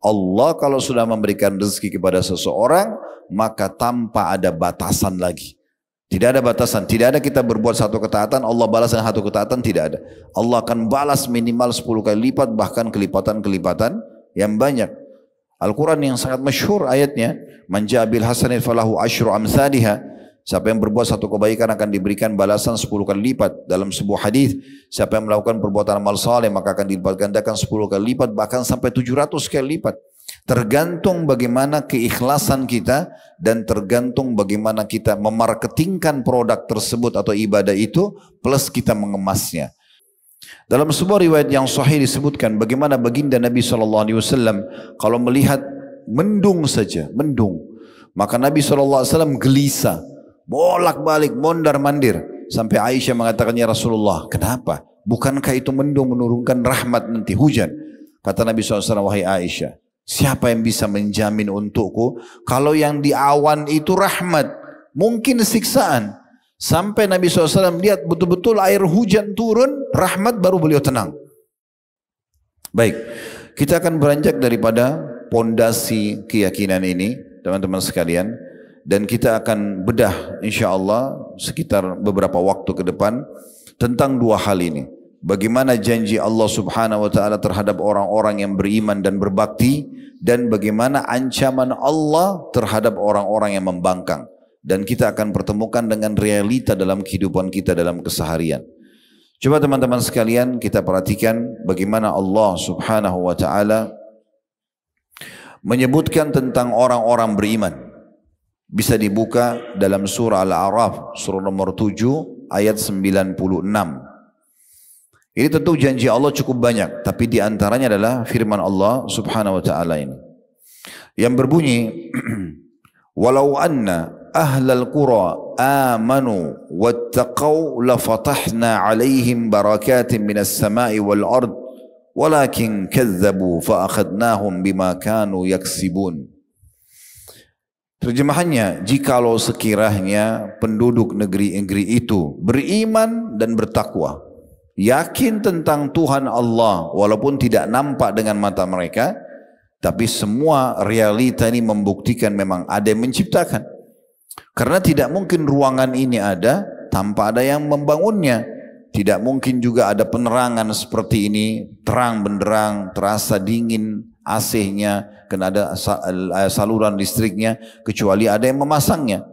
Allah kalau sudah memberikan rezeki kepada seseorang, maka tanpa ada batasan lagi. Tidak ada batasan, tidak ada kita berbuat satu ketaatan, Allah balas dengan satu ketaatan, tidak ada. Allah akan balas minimal 10 kali lipat, bahkan kelipatan-kelipatan yang banyak. Al-Quran yang sangat masyhur ayatnya, man ja'a bil hasanati falahu asyru amsalihha. Siapa yang berbuat satu kebaikan akan diberikan balasan 10 kali lipat. Dalam sebuah hadis, siapa yang melakukan perbuatan amal saleh maka akan dilipat gandakan 10 kali lipat, bahkan sampai 700 kali lipat. Tergantung bagaimana keikhlasan kita dan tergantung bagaimana kita memarketingkan produk tersebut atau ibadah itu plus kita mengemasnya. Dalam sebuah riwayat yang sahih disebutkan bagaimana baginda Nabi SAW kalau melihat mendung saja, mendung, maka Nabi SAW gelisah, bolak-balik, mondar-mandir, sampai Aisyah mengatakan, ya Rasulullah, kenapa? Bukankah itu mendung menurunkan rahmat nanti, hujan? Kata Nabi SAW, wahai Aisyah, siapa yang bisa menjamin untukku kalau yang di awan itu rahmat, mungkin siksaan. Sampai Nabi SAW lihat betul-betul air hujan turun, rahmat, baru beliau tenang. Baik, kita akan beranjak daripada pondasi keyakinan ini, teman-teman sekalian. Dan kita akan bedah insya Allah sekitar beberapa waktu ke depan tentang dua hal ini. Bagaimana janji Allah Subhanahu wa ta'ala terhadap orang-orang yang beriman dan berbakti, dan bagaimana ancaman Allah terhadap orang-orang yang membangkang. Dan kita akan pertemukan dengan realita dalam kehidupan kita dalam keseharian. Coba teman-teman sekalian kita perhatikan bagaimana Allah Subhanahu wa ta'ala menyebutkan tentang orang-orang beriman. Bisa dibuka dalam surah Al-A'raf, surah nomor 7 ayat 96. Ini tentu janji Allah cukup banyak, tapi di antaranya adalah firman Allah Subhanahu wa taala ini yang berbunyi walau anna ahlal qura amanu wattaqau lafatahna alaihim barakatin minas sama'i wal ard walakin kazzabu fa akhadnahum bima kanu yaksibun. Terjemahannya, jikalau sekiranya penduduk negeri-negeri itu beriman dan bertakwa, yakin tentang Tuhan Allah walaupun tidak nampak dengan mata mereka, tapi semua realita ini membuktikan memang ada yang menciptakan. Karena tidak mungkin ruangan ini ada tanpa ada yang membangunnya. Tidak mungkin juga ada penerangan seperti ini, terang benderang, terasa dingin AC-nya, kena ada saluran listriknya, kecuali ada yang memasangnya,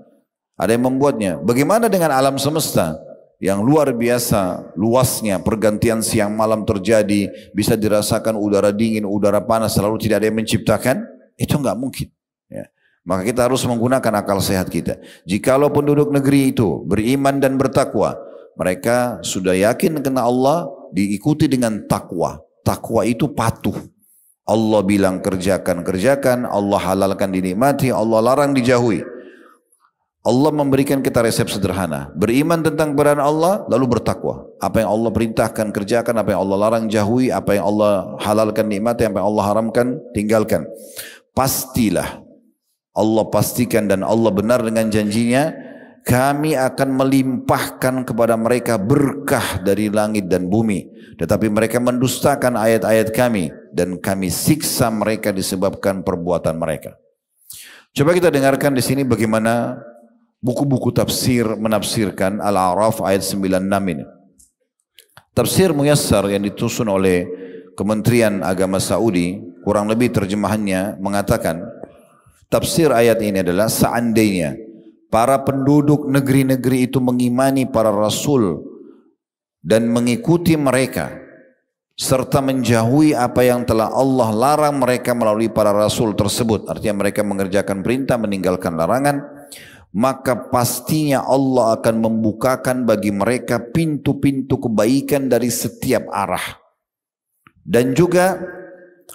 ada yang membuatnya. Bagaimana dengan alam semesta yang luar biasa luasnya, pergantian siang malam terjadi, bisa dirasakan udara dingin, udara panas, selalu tidak ada yang menciptakan? Itu enggak mungkin. Ya. Maka kita harus menggunakan akal sehat kita. Jikalau penduduk negeri itu beriman dan bertakwa, mereka sudah yakin karena Allah, diikuti dengan takwa. Takwa itu patuh. Allah bilang kerjakan, kerjakan. Allah halalkan, dinikmati. Allah larang, dijauhi. Allah memberikan kita resep sederhana. Beriman tentang keberadaan Allah, lalu bertakwa. Apa yang Allah perintahkan, kerjakan. Apa yang Allah larang, jauhi. Apa yang Allah halalkan, nikmati. Apa yang Allah haramkan, tinggalkan. Pastilah, Allah pastikan dan Allah benar dengan janjinya, kami akan melimpahkan kepada mereka berkah dari langit dan bumi. Tetapi mereka mendustakan ayat-ayat kami, dan kami siksa mereka disebabkan perbuatan mereka. Coba kita dengarkan di sini bagaimana buku-buku tafsir menafsirkan Al-A'raf ayat 96 ini. Tafsir Muyassar yang disusun oleh Kementerian Agama Saudi, kurang lebih terjemahannya mengatakan, tafsir ayat ini adalah seandainya para penduduk negeri-negeri itu mengimani para rasul dan mengikuti mereka, serta menjauhi apa yang telah Allah larang mereka melalui para rasul tersebut, artinya mereka mengerjakan perintah, meninggalkan larangan, maka pastinya Allah akan membukakan bagi mereka pintu-pintu kebaikan dari setiap arah. Dan juga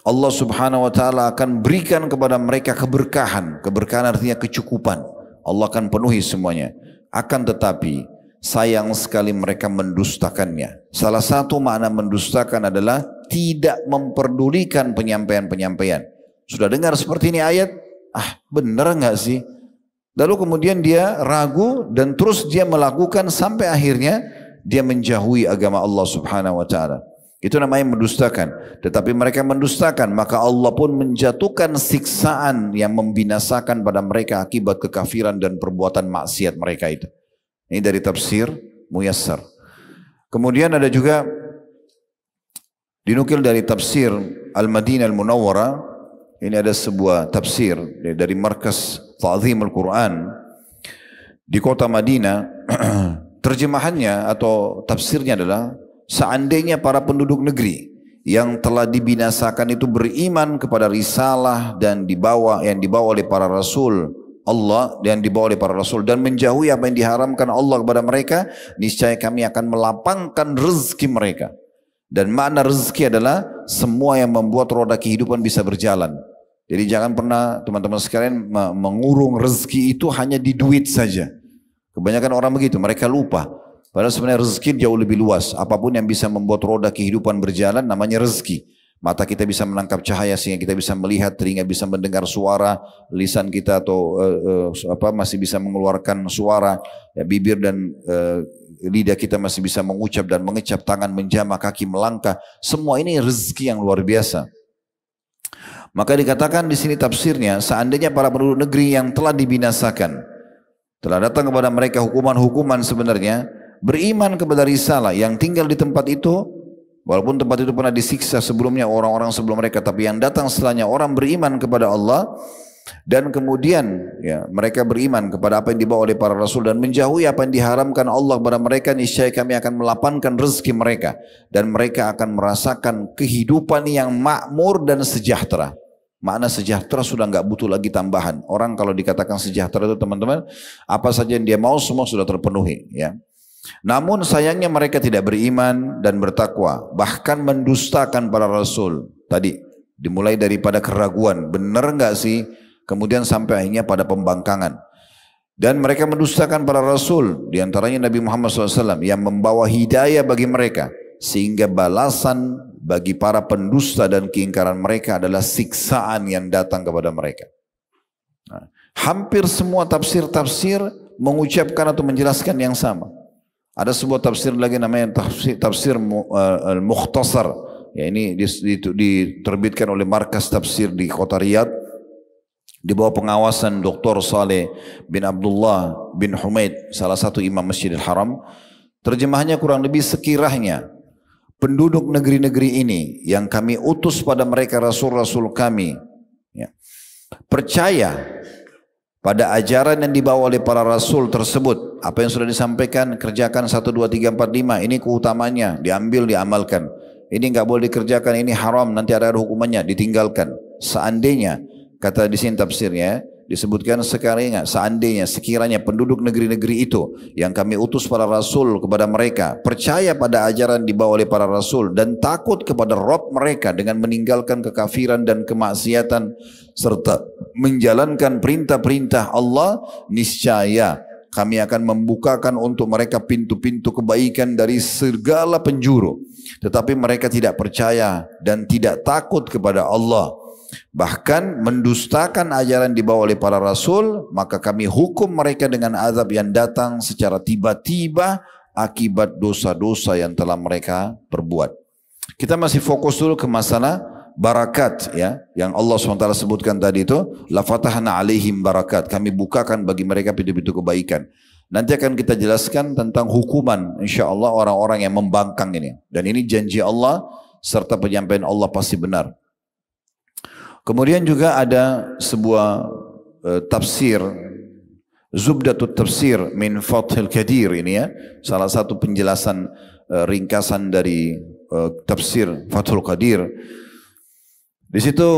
Allah Subhanahu wa ta'ala akan berikan kepada mereka keberkahan. Keberkahan artinya kecukupan. Allah akan penuhi semuanya. Akan tetapi sayang sekali mereka mendustakannya. Salah satu makna mendustakan adalah tidak memperdulikan penyampaian-penyampaian. Sudah dengar seperti ini ayat? Benar enggak sih? Lalu kemudian dia ragu dan terus dia melakukan sampai akhirnya dia menjauhi agama Allah Subhanahu wa ta'ala. Itu namanya mendustakan. Tetapi mereka mendustakan, maka Allah pun menjatuhkan siksaan yang membinasakan pada mereka akibat kekafiran dan perbuatan maksiat mereka itu. Ini dari tafsir Muyassar. Kemudian ada juga dinukil dari tafsir Al-Madinah Al-Munawwarah. Ini ada sebuah tafsir dari Markas Ta'zim Al-Quran di kota Madinah. Terjemahannya atau tafsirnya adalah, seandainya para penduduk negeri yang telah dibinasakan itu beriman kepada risalah dan yang dibawa oleh para rasul Allah, dan dibawa oleh para rasul, dan menjauhi apa yang diharamkan Allah kepada mereka, niscaya kami akan melapangkan rezeki mereka. Dan makna rezeki adalah semua yang membuat roda kehidupan bisa berjalan. Jadi jangan pernah teman-teman sekalian mengurung rezeki itu hanya di duit saja. Kebanyakan orang begitu, mereka lupa. Padahal sebenarnya rezeki jauh lebih luas. Apapun yang bisa membuat roda kehidupan berjalan namanya rezeki. Mata kita bisa menangkap cahaya sehingga kita bisa melihat, telinga bisa mendengar suara, lisan kita atau masih bisa mengeluarkan suara, ya, bibir dan lidah kita masih bisa mengucap dan mengecap, tangan menjamah, kaki melangkah. Semua ini rezeki yang luar biasa. Maka dikatakan di sini tafsirnya, seandainya para penduduk negeri yang telah dibinasakan, telah datang kepada mereka hukuman-hukuman sebenarnya, beriman kepada risalah yang tinggal di tempat itu, walaupun tempat itu pernah disiksa sebelumnya orang-orang sebelum mereka, tapi yang datang setelahnya orang beriman kepada Allah, dan kemudian ya, mereka beriman kepada apa yang dibawa oleh para rasul dan menjauhi apa yang diharamkan Allah kepada mereka, niscaya kami akan melapangkan rezeki mereka dan mereka akan merasakan kehidupan yang makmur dan sejahtera. Makna sejahtera sudah nggak butuh lagi tambahan. Orang kalau dikatakan sejahtera itu teman-teman, apa saja yang dia mau semua sudah terpenuhi, ya. Namun sayangnya mereka tidak beriman dan bertakwa, bahkan mendustakan para rasul. Tadi dimulai daripada keraguan, benar nggak sih? Kemudian sampai akhirnya pada pembangkangan. Dan mereka mendustakan para rasul, diantaranya Nabi Muhammad SAW yang membawa hidayah bagi mereka, sehingga balasan bagi para pendusta dan keingkaran mereka adalah siksaan yang datang kepada mereka. Nah, hampir semua tafsir-tafsir mengucapkan atau menjelaskan yang sama. Ada sebuah tafsir lagi namanya tafsir Al-Mukhtasar. Ya, ini diterbitkan oleh Markas Tafsir di kota Riyadh di bawah pengawasan Dr. Saleh bin Abdullah bin Humaid, salah satu imam Masjidil Haram. Terjemahannya kurang lebih sekiranya penduduk negeri-negeri ini yang kami utus pada mereka rasul-rasul kami, ya, percaya pada ajaran yang dibawa oleh para rasul tersebut, apa yang sudah disampaikan, kerjakan 1, 2, 3, 4, 5, ini keutamanya, diambil, diamalkan. Ini nggak boleh dikerjakan, ini haram, nanti ada hukumannya, ditinggalkan. Seandainya, kata di sini tafsirnya, disebutkan seandainya, sekiranya penduduk negeri-negeri itu yang kami utus para rasul kepada mereka percaya pada ajaran dibawa oleh para rasul dan takut kepada Rabb mereka dengan meninggalkan kekafiran dan kemaksiatan serta menjalankan perintah-perintah Allah, niscaya kami akan membukakan untuk mereka pintu-pintu kebaikan dari segala penjuru. Tetapi mereka tidak percaya dan tidak takut kepada Allah, bahkan mendustakan ajaran dibawa oleh para rasul, maka kami hukum mereka dengan azab yang datang secara tiba-tiba akibat dosa-dosa yang telah mereka perbuat. Kita masih fokus dulu ke masalah barakat, ya, yang Allah SWT sebutkan tadi itu, la fatahna alaihim barakat, kami bukakan bagi mereka pintu-pintu kebaikan. Nanti akan kita jelaskan tentang hukuman insyaallah orang-orang yang membangkang ini, dan ini janji Allah serta penyampaian Allah pasti benar. Kemudian juga ada sebuah tafsir Zubdatut Tafsir min Fathil Qadir, ini ya, salah satu penjelasan ringkasan dari tafsir Fathul Qadir. Di situ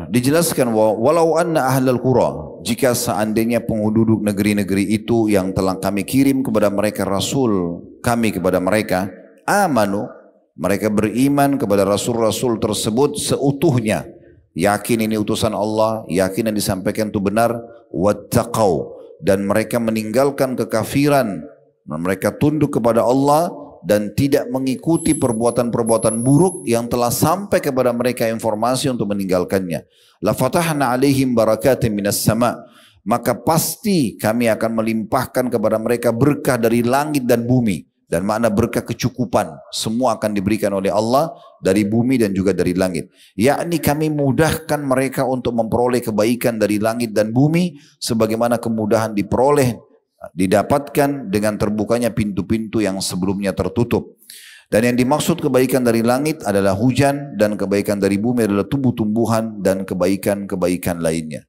dijelaskan walau anna ahlal qura, jika seandainya penduduk negeri-negeri itu yang telah kami kirim kepada mereka rasul kami kepada mereka, amanu, mereka beriman kepada rasul-rasul tersebut seutuhnya, yakin ini utusan Allah, yakin yang disampaikan itu benar, wattaqau, dan mereka meninggalkan kekafiran, mereka tunduk kepada Allah dan tidak mengikuti perbuatan-perbuatan buruk yang telah sampai kepada mereka informasi untuk meninggalkannya. La fatahna alaihim barakatin minas sama, maka pasti kami akan melimpahkan kepada mereka berkah dari langit dan bumi. Dan makna berkah kecukupan. Semua akan diberikan oleh Allah dari bumi dan juga dari langit. Yakni kami mudahkan mereka untuk memperoleh kebaikan dari langit dan bumi. Sebagaimana kemudahan didapatkan dengan terbukanya pintu-pintu yang sebelumnya tertutup. Dan yang dimaksud kebaikan dari langit adalah hujan. Dan kebaikan dari bumi adalah tumbuh-tumbuhan dan kebaikan-kebaikan lainnya.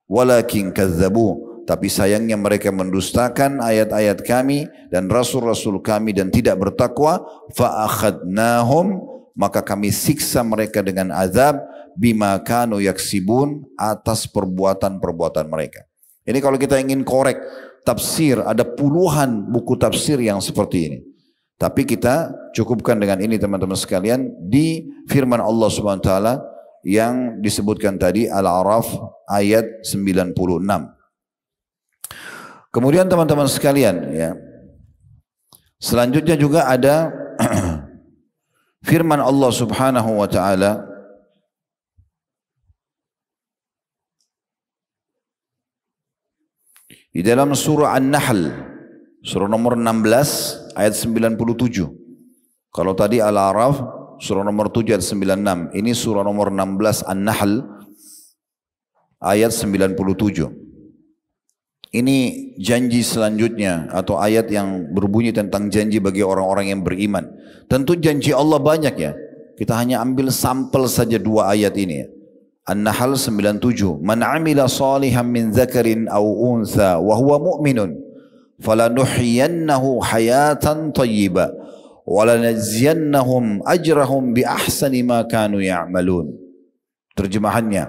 Walakin kazzabu. Tapi sayangnya mereka mendustakan ayat-ayat kami dan rasul-rasul kami dan tidak bertakwa. Fa'akhadnahum, maka kami siksa mereka dengan azab bima kanu yaksibun, atas perbuatan-perbuatan mereka. Ini kalau kita ingin korek tafsir, ada puluhan buku tafsir yang seperti ini. Tapi kita cukupkan dengan ini teman-teman sekalian di firman Allah Subhanahu wa taala yang disebutkan tadi Al-A'raf ayat 96. Kemudian teman-teman sekalian, ya, selanjutnya juga ada firman Allah Subhanahu wa taala di dalam surah An-Nahl, surah nomor 16 ayat 97. Kalau tadi Al-A'raf surah nomor 7 ayat 96, ini surah nomor 16 An-Nahl ayat 97. Ini janji selanjutnya atau ayat yang berbunyi tentang janji bagi orang-orang yang beriman. Tentu janji Allah banyak ya. Kita hanya ambil sampel saja dua ayat ini. An-Nahl 97. Man 'amila salihan min dzakarin aw untha wa huwa mu'minun falanuhyiyannahu hayatan thayyibah wa lanajziyannahum ajrahum bi ahsani ma kanu ya'malun. Terjemahannya,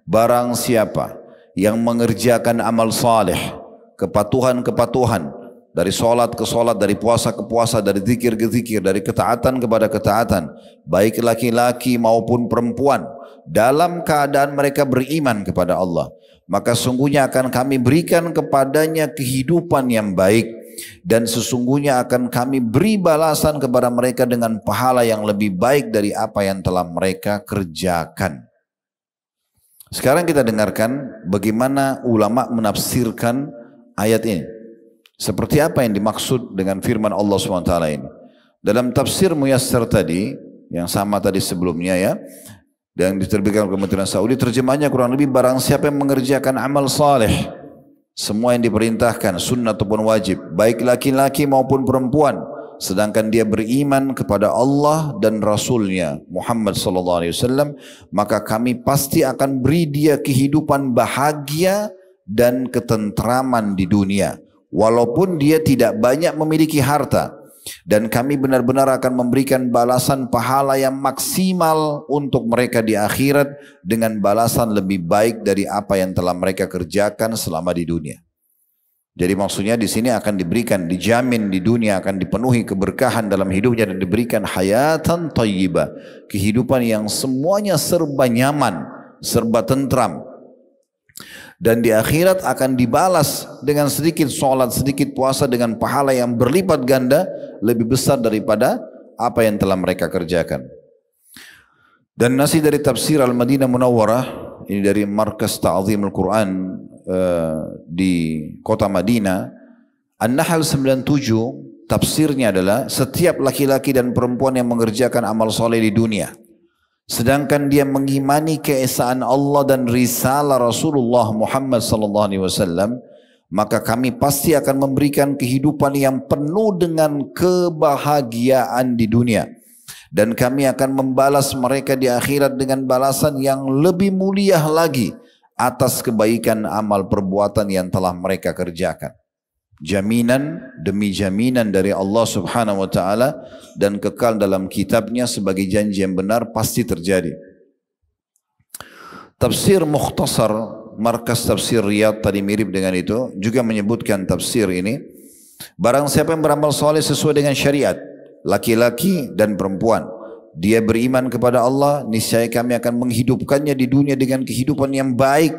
barang siapa yang mengerjakan amal saleh, kepatuhan-kepatuhan, dari solat ke solat, dari puasa ke puasa, dari zikir ke zikir, dari ketaatan kepada ketaatan, baik laki-laki maupun perempuan, dalam keadaan mereka beriman kepada Allah, maka sungguhnya akan kami berikan kepadanya kehidupan yang baik, dan sesungguhnya akan kami beri balasan kepada mereka dengan pahala yang lebih baik dari apa yang telah mereka kerjakan. Sekarang kita dengarkan bagaimana ulama menafsirkan ayat ini. Seperti apa yang dimaksud dengan firman Allah SWT ini. Dalam tafsir Muyassar tadi, yang sama tadi sebelumnya ya, yang diterbitkan oleh Kementerian Saudi, terjemahnya kurang lebih barang siapa yang mengerjakan amal saleh, semua yang diperintahkan, sunnah ataupun wajib, baik laki-laki maupun perempuan, sedangkan dia beriman kepada Allah dan Rasulnya Muhammad sallallahu alaihi wasallam, maka kami pasti akan beri dia kehidupan bahagia dan ketentraman di dunia, walaupun dia tidak banyak memiliki harta, dan kami benar-benar akan memberikan balasan pahala yang maksimal untuk mereka di akhirat dengan balasan lebih baik dari apa yang telah mereka kerjakan selama di dunia. Jadi maksudnya di sini akan diberikan, dijamin di dunia akan dipenuhi keberkahan dalam hidupnya dan diberikan hayatan thayyibah, kehidupan yang semuanya serba nyaman, serba tentram. Dan di akhirat akan dibalas dengan sedikit sholat, sedikit puasa dengan pahala yang berlipat ganda lebih besar daripada apa yang telah mereka kerjakan. Dan nasi dari tafsir Al-Madinah Munawwarah, ini dari Markas Ta'zim Al-Quran di kota Madinah, An-Nahl 97 tafsirnya adalah setiap laki-laki dan perempuan yang mengerjakan amal soleh di dunia, sedangkan dia mengimani keesaan Allah dan risalah Rasulullah Muhammad sallallahu alaihi wasallam, maka kami pasti akan memberikan kehidupan yang penuh dengan kebahagiaan di dunia, dan kami akan membalas mereka di akhirat dengan balasan yang lebih mulia lagi atas kebaikan amal perbuatan yang telah mereka kerjakan. Jaminan demi jaminan dari Allah Subhanahu wa taala dan kekal dalam kitabnya sebagai janji yang benar pasti terjadi. Tafsir Mukhtasar Markas Tafsir Riyadh tadi mirip dengan itu, juga menyebutkan tafsir ini, barang siapa yang beramal soleh sesuai dengan syariat, laki-laki dan perempuan, dia beriman kepada Allah, niscaya kami akan menghidupkannya di dunia dengan kehidupan yang baik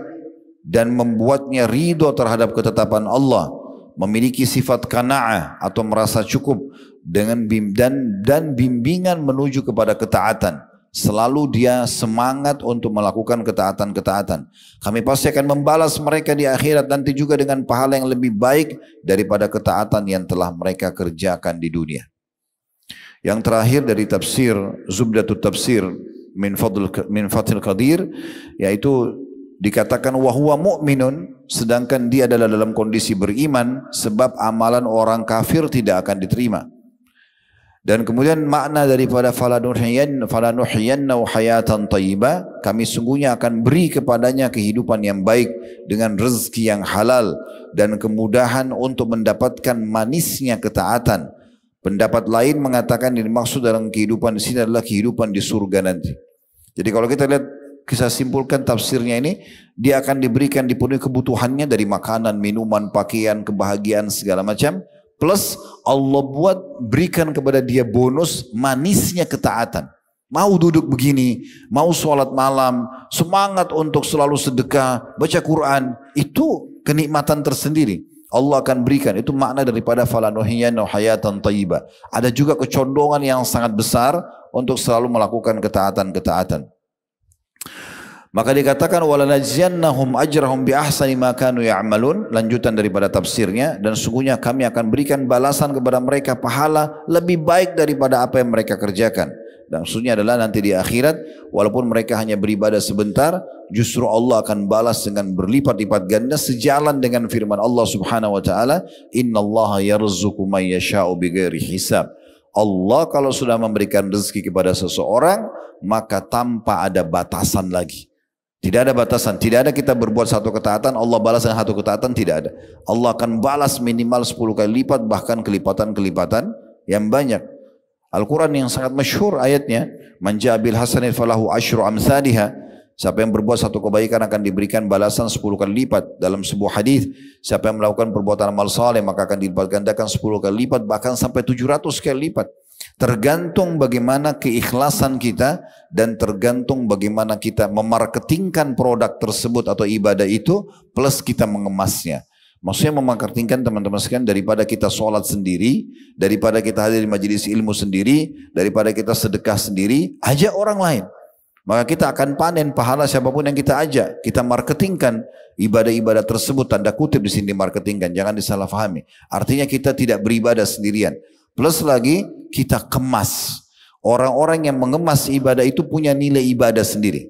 dan membuatnya ridho terhadap ketetapan Allah, memiliki sifat qanaah atau merasa cukup dengan bimbingan menuju kepada ketaatan, Selalu dia semangat untuk melakukan ketaatan-ketaatan. Kami pasti akan membalas mereka di akhirat nanti juga dengan pahala yang lebih baik daripada ketaatan yang telah mereka kerjakan di dunia. Yang terakhir dari tafsir Zubdatut Tafsir min Fathil Qadir, yaitu dikatakan wahwa mu'minun, sedangkan dia adalah dalam kondisi beriman, sebab amalan orang kafir tidak akan diterima. Dan kemudian makna daripada falanuhyiyannahu hayatan thayyibah, kami sungguhnya akan beri kepadanya kehidupan yang baik dengan rezeki yang halal dan kemudahan untuk mendapatkan manisnya ketaatan. Pendapat lain mengatakan yang dimaksud dalam kehidupan di sini adalah kehidupan di surga nanti. Jadi kalau kita lihat, kita simpulkan tafsirnya ini, dia akan diberikan dipenuhi kebutuhannya dari makanan, minuman, pakaian, kebahagiaan segala macam. Plus Allah berikan kepada dia bonus manisnya ketaatan. Mau duduk begini, mau sholat malam, semangat untuk selalu sedekah, baca Quran, itu kenikmatan tersendiri. Allah akan berikan, itu makna daripada falanuhyiyannahu hayatan thayyibah. Ada juga kecondongan yang sangat besar untuk selalu melakukan ketaatan-ketaatan. Maka dikatakan walanajziyannahum ajrahum bi ahsani ma kanu ya'malun, lanjutan daripada tafsirnya, dan sungguhnya kami akan berikan balasan kepada mereka pahala lebih baik daripada apa yang mereka kerjakan. Dan maksudnya adalah nanti di akhirat, walaupun mereka hanya beribadah sebentar, justru Allah akan balas dengan berlipat-lipat ganda sejalan dengan firman Allah Subhanahu wa taala, innallaha yarzuqu may yasha'u bighairi hisab. Allah kalau sudah memberikan rezeki kepada seseorang, maka tanpa ada batasan lagi. Tidak ada batasan, tidak ada kita berbuat satu ketaatan, Allah balas dengan satu ketaatan, tidak ada. Allah akan balas minimal 10 kali lipat, bahkan kelipatan-kelipatan yang banyak. Al-Quran yang sangat masyhur ayatnya, man ja'a bil hasanati falahu asyru amsalihha. Siapa yang berbuat satu kebaikan akan diberikan balasan 10 kali lipat. Dalam sebuah hadis, siapa yang melakukan perbuatan amal saleh maka akan dilipat gandakan 10 kali lipat, bahkan sampai 700 kali lipat. Tergantung bagaimana keikhlasan kita dan tergantung bagaimana kita memarketingkan produk tersebut atau ibadah itu plus kita mengemasnya. Maksudnya memarketingkan teman-teman sekalian, daripada kita sholat sendiri, daripada kita hadir di majelis ilmu sendiri, daripada kita sedekah sendiri, ajak orang lain. Maka kita akan panen pahala siapapun yang kita ajak. Kita marketingkan ibadah-ibadah tersebut, tanda kutip di sini marketingkan, jangan disalahfahami. Artinya kita tidak beribadah sendirian. Plus lagi kita kemas. Orang-orang yang mengemas ibadah itu punya nilai ibadah sendiri.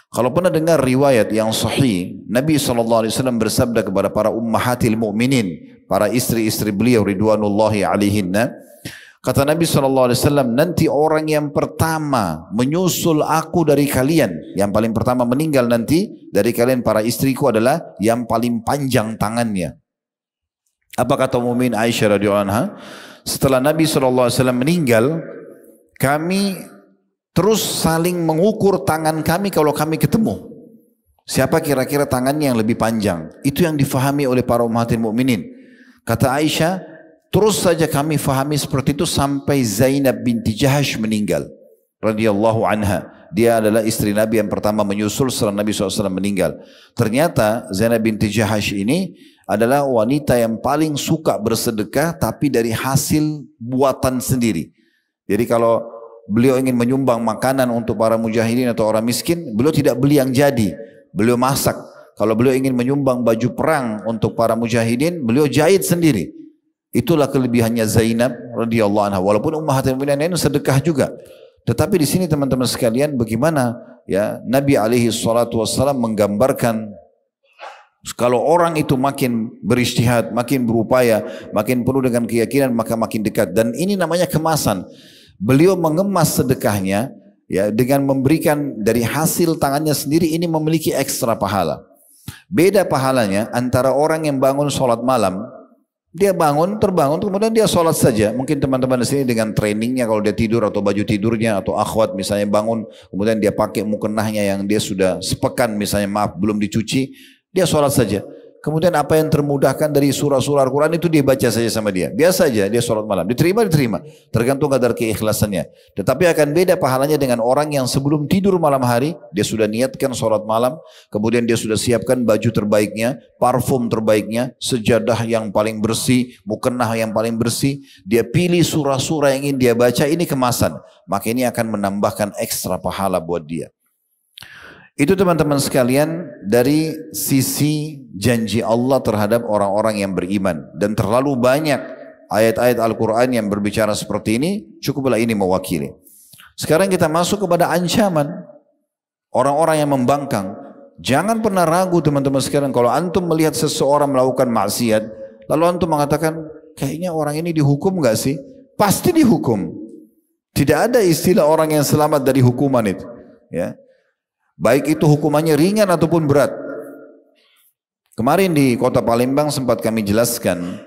Kalau pernah dengar riwayat yang sahih, Nabi SAW bersabda kepada para ummahatil mu'minin, para istri-istri beliau ridwanullahi alaihinna, kata Nabi SAW, nanti orang yang pertama menyusul aku dari kalian, yang paling pertama meninggal nanti dari kalian para istriku adalah yang paling panjang tangannya. Apa kata Ummu Aisyah radhiyallahu anha? Setelah Nabi SAW meninggal, kami terus saling mengukur tangan kami kalau kami ketemu. Siapa kira-kira tangannya yang lebih panjang? Itu yang difahami oleh para ummahatil mukminin. Kata Aisyah, terus saja kami fahami seperti itu sampai Zainab binti Jahash meninggal. Radhiyallahu anha. Dia adalah istri Nabi yang pertama menyusul setelah Nabi SAW meninggal. Ternyata Zainab binti Jahash ini adalah wanita yang paling suka bersedekah tapi dari hasil buatan sendiri. Jadi kalau beliau ingin menyumbang makanan untuk para mujahidin atau orang miskin, beliau tidak beli yang jadi, beliau masak. Kalau beliau ingin menyumbang baju perang untuk para mujahidin, beliau jahit sendiri. Itulah kelebihannya Zainab radhiyallahu anha. Walaupun ummahatul mukminin sedekah juga. Tetapi di sini teman-teman sekalian, bagaimana ya Nabi alaihi salatu wassalam menggambarkan kalau orang itu makin berijtihad, makin berupaya, makin penuh dengan keyakinan, maka makin dekat. Dan ini namanya kemasan. Beliau mengemas sedekahnya ya dengan memberikan dari hasil tangannya sendiri, ini memiliki ekstra pahala. Beda pahalanya antara orang yang bangun sholat malam, dia terbangun, kemudian dia sholat saja. Mungkin teman-teman di sini dengan trainingnya, kalau dia tidur atau baju tidurnya atau akhwat misalnya bangun, kemudian dia pakai mukenahnya yang dia sudah sepekan misalnya, maaf belum dicuci, dia sholat saja. Kemudian apa yang termudahkan dari surah-surah Al-Quran itu dia baca saja sama dia. Biasa aja dia sholat malam. Diterima. Tergantung kadar keikhlasannya. Tetapi akan beda pahalanya dengan orang yang sebelum tidur malam hari, dia sudah niatkan sholat malam. Kemudian dia sudah siapkan baju terbaiknya, parfum terbaiknya, sejadah yang paling bersih, mukennah yang paling bersih. Dia pilih surah-surah yang ingin dia baca, ini kemasan. Maka ini akan menambahkan ekstra pahala buat dia. Itu teman-teman sekalian dari sisi janji Allah terhadap orang-orang yang beriman. Dan terlalu banyak ayat-ayat Al-Quran yang berbicara seperti ini, cukuplah ini mewakili. Sekarang kita masuk kepada ancaman orang-orang yang membangkang. Jangan pernah ragu teman-teman sekalian, kalau antum melihat seseorang melakukan maksiat, lalu antum mengatakan, kayaknya orang ini dihukum gak sih? Pasti dihukum. Tidak ada istilah orang yang selamat dari hukuman itu. Ya. Baik itu hukumannya ringan ataupun berat. Kemarin di kota Palembang sempat kami jelaskan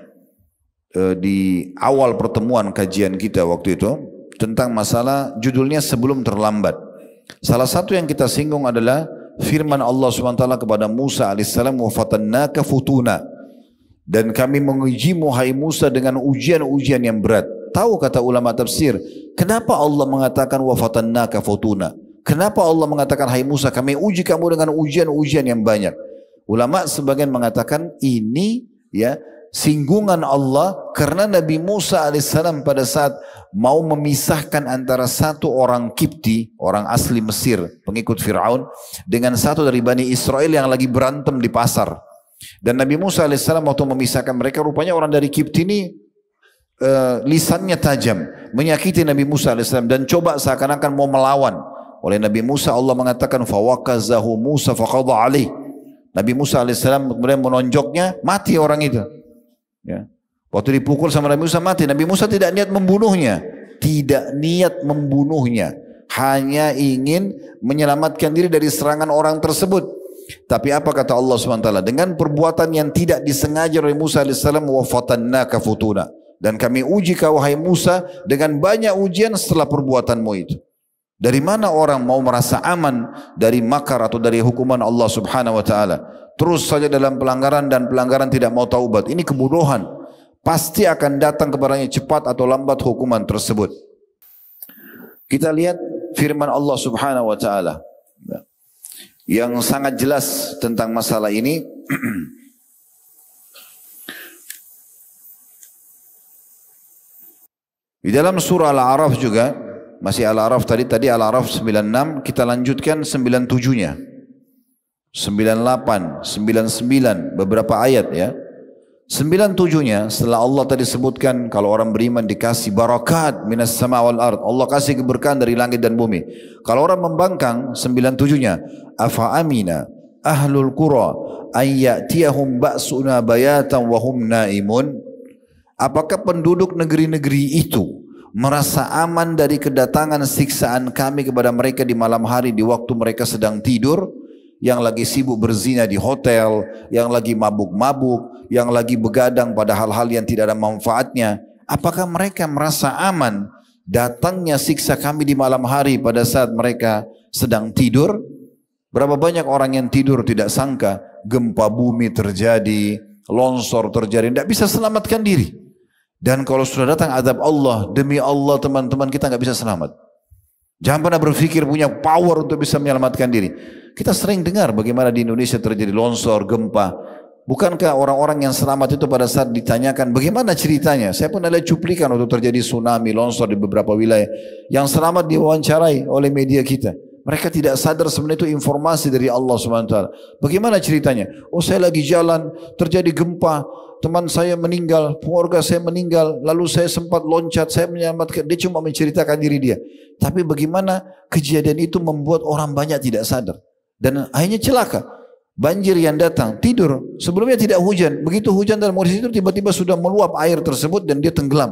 di awal pertemuan kajian kita waktu itu tentang masalah judulnya sebelum terlambat. Salah satu yang kita singgung adalah firman Allah SWT kepada Musa alaihissalam, wa fatannaka futuna, dan kami mengujimu hai Musa dengan ujian-ujian yang berat. Tahu kata ulama tafsir, kenapa Allah mengatakan wa fatannaka futuna? Kenapa Allah mengatakan, hai Musa, kami uji kamu dengan ujian-ujian yang banyak? Ulama sebagian mengatakan ini ya singgungan Allah karena Nabi Musa alaihissalam pada saat mau memisahkan antara satu orang Kipti, orang asli Mesir, pengikut Fir'aun, dengan satu dari Bani Israel yang lagi berantem di pasar. Dan Nabi Musa alaihissalam waktu memisahkan mereka, rupanya orang dari Kipti ini lisannya tajam, menyakiti Nabi Musa alaihissalam dan coba seakan-akan mau melawan. Oleh Nabi Musa Allah mengatakan fawaqazahu Musa faqadha alaih. Nabi Musa alaihissalam kemudian menonjoknya, mati orang itu. Ya. Waktu dipukul sama Nabi Musa mati. Nabi Musa tidak niat membunuhnya, hanya ingin menyelamatkan diri dari serangan orang tersebut. Tapi apa kata Allah SWT? Dengan perbuatan yang tidak disengaja oleh Musa alaihissalam, wa fatannaka futuna, dan kami uji kau wahai Musa dengan banyak ujian setelah perbuatanmu itu. Dari mana orang mau merasa aman dari makar atau dari hukuman Allah Subhanahu wa taala? Terus saja dalam pelanggaran dan pelanggaran tidak mau taubat. Ini kebodohan. Pasti akan datang kepadanya cepat atau lambat hukuman tersebut. Kita lihat firman Allah Subhanahu wa taala yang sangat jelas tentang masalah ini. Di dalam surah Al-A'raf juga, masih Al-A'raf tadi Al-A'raf 96, kita lanjutkan 97-nya. 98, 99, beberapa ayat ya. 97-nya setelah Allah tadi sebutkan kalau orang beriman dikasih barakat minas sama wal ard, Allah kasih keberkahan dari langit dan bumi. Kalau orang membangkang, 97-nya, afa amina ahlul qura ayyatiyahum ba'suna bayatan wa hum naimun. Apakah penduduk negeri-negeri itu merasa aman dari kedatangan siksaan kami kepada mereka di malam hari di waktu mereka sedang tidur, yang lagi sibuk berzina di hotel, yang lagi mabuk-mabuk, yang lagi begadang pada hal-hal yang tidak ada manfaatnya? Apakah mereka merasa aman datangnya siksa kami di malam hari pada saat mereka sedang tidur? Berapa banyak orang yang tidur tidak sangka gempa bumi terjadi, longsor terjadi, tidak bisa selamatkan diri. Dan kalau sudah datang azab Allah, demi Allah teman-teman, kita nggak bisa selamat. Jangan pernah berpikir punya power untuk bisa menyelamatkan diri. Kita sering dengar bagaimana di Indonesia terjadi longsor, gempa. Bukankah orang-orang yang selamat itu pada saat ditanyakan bagaimana ceritanya? Saya pun ada cuplikan waktu terjadi tsunami, longsor di beberapa wilayah. Yang selamat diwawancarai oleh media kita. Mereka tidak sadar sebenarnya itu informasi dari Allah SWT. Bagaimana ceritanya? Oh, saya lagi jalan, terjadi gempa, teman saya meninggal, keluarga saya meninggal, lalu saya sempat loncat, saya menyelamatkan. Dia cuma menceritakan diri dia. Tapi bagaimana kejadian itu membuat orang banyak tidak sadar. Dan akhirnya celaka. Banjir yang datang, tidur. Sebelumnya tidak hujan. Begitu hujan dalam kondisi itu tiba-tiba sudah meluap air tersebut dan dia tenggelam.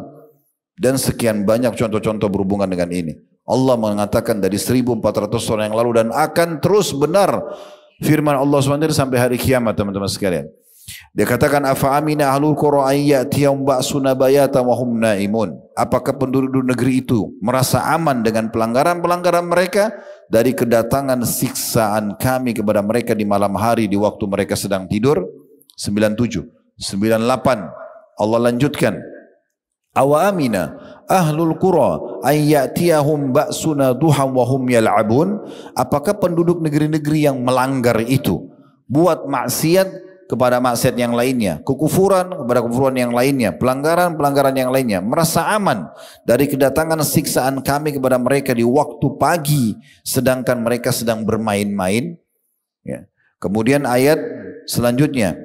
Dan sekian banyak contoh-contoh berhubungan dengan ini. Allah mengatakan dari 1400 tahun yang lalu dan akan terus benar firman Allah SWT sampai hari kiamat teman-teman sekalian. Dia katakan afa amina ahlul qura ayyatiyahum ba'suna bayatan wa hum naimun. Apakah penduduk negeri itu merasa aman dengan pelanggaran-pelanggaran mereka dari kedatangan siksaan kami kepada mereka di malam hari di waktu mereka sedang tidur? 97, 98. Allah lanjutkan. Awa amina ahlul qura ay ya'tiyahum ba'suna duhan wa hum yal'abun. Apakah penduduk negeri-negeri yang melanggar itu buat maksiat kepada maksiat yang lainnya, kekufuran kepada kekufuran yang lainnya, pelanggaran-pelanggaran yang lainnya, merasa aman dari kedatangan siksaan kami kepada mereka di waktu pagi sedangkan mereka sedang bermain-main? Ya. Kemudian ayat selanjutnya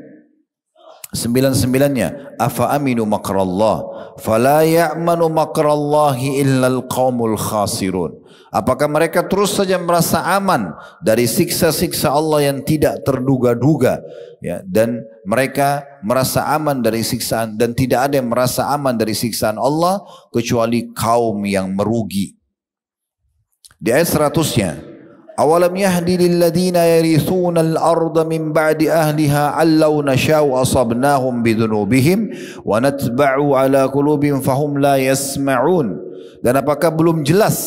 99-nya, afa aminu makrallah fala ya'manu makrallahi illal qaumul khasirun. Apakah mereka terus saja merasa aman dari siksa-siksa Allah yang tidak terduga-duga, ya, dan mereka merasa aman dari siksaan, dan tidak ada yang merasa aman dari siksaan Allah kecuali kaum yang merugi. Di ayat 100-nya, awalam yahdi lilladina yarithuna al-arda min ba'di ahliha allau nashau asabnahum bidhunubihim wa natba'u ala qulubihim fahum la yasma'un. Dan apakah belum jelas,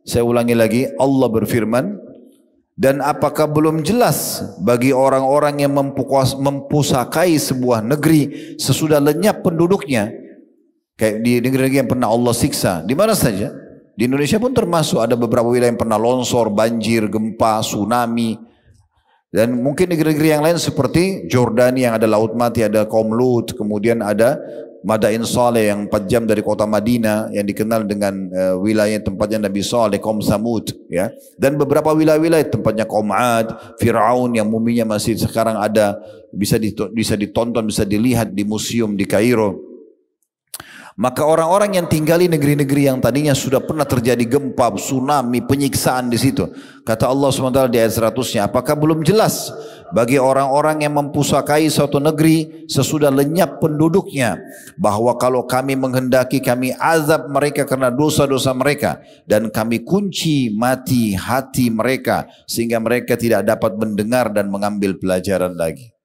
saya ulangi lagi, Allah berfirman, dan apakah belum jelas bagi orang-orang yang mempusakai sebuah negeri sesudah lenyap penduduknya, kayak di negeri-negeri yang pernah Allah siksa, di mana saja? Di Indonesia pun termasuk, ada beberapa wilayah yang pernah longsor, banjir, gempa, tsunami. Dan mungkin negeri-negeri yang lain seperti Jordania yang ada Laut Mati, ada kaum Lut, kemudian ada Madain Saleh yang 4 jam dari kota Madinah yang dikenal dengan wilayah tempatnya Nabi Saleh, kaum Samud, ya. Dan beberapa wilayah-wilayah tempatnya kaum Ad, Fir'aun yang muminya masih sekarang ada, bisa ditonton, bisa dilihat di museum di Kairo. Maka orang-orang yang tinggali negeri-negeri yang tadinya sudah pernah terjadi gempa, tsunami, penyiksaan di situ, kata Allah SWT di ayat 100-nya, apakah belum jelas bagi orang-orang yang mempusakai suatu negeri sesudah lenyap penduduknya, bahwa kalau kami menghendaki kami azab mereka karena dosa-dosa mereka, dan kami kunci mati hati mereka sehingga mereka tidak dapat mendengar dan mengambil pelajaran lagi.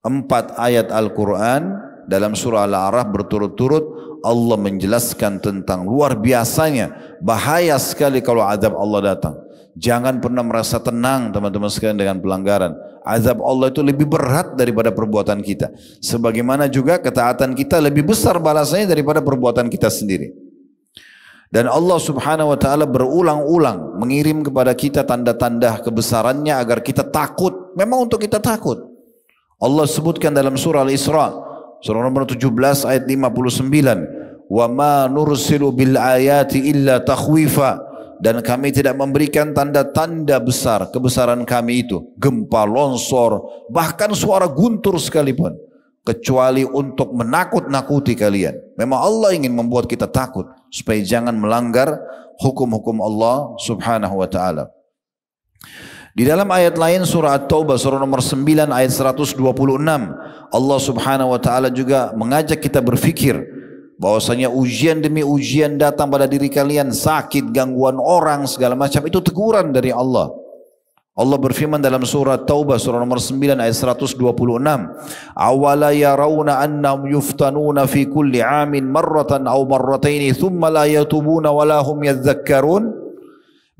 4 ayat Al-Quran dalam surah Al-A'raf berturut-turut Allah menjelaskan tentang luar biasanya bahaya sekali kalau azab Allah datang. Jangan pernah merasa tenang teman-teman sekalian dengan pelanggaran. Azab Allah itu lebih berat daripada perbuatan kita. Sebagaimana juga ketaatan kita lebih besar balasannya daripada perbuatan kita sendiri. Dan Allah Subhanahu wa taala berulang-ulang mengirim kepada kita tanda-tanda kebesarannya agar kita takut. Memang untuk kita takut. Allah sebutkan dalam surah Al-Isra, surah nomor 17 ayat 59, wa ma nursilu bil ayati illa takhwifa, dan kami tidak memberikan tanda-tanda besar kebesaran kami itu, gempa, longsor, bahkan suara guntur sekalipun, kecuali untuk menakut-nakuti kalian. Memang Allah ingin membuat kita takut supaya jangan melanggar hukum-hukum Allah Subhanahu wa taala. Di dalam ayat lain surah At-Taubah surah nomor 9 ayat 126, Allah Subhanahu wa taala juga mengajak kita berfikir bahwasanya ujian demi ujian datang pada diri kalian, sakit, gangguan orang, segala macam itu teguran dari Allah. Allah berfirman dalam surah Taubah surah nomor 9 ayat 126, awala yarawna annahum yuftanuna fi kulli amin marratan aw marrataini thumma la yatubuna wa lahum yadhakkarun.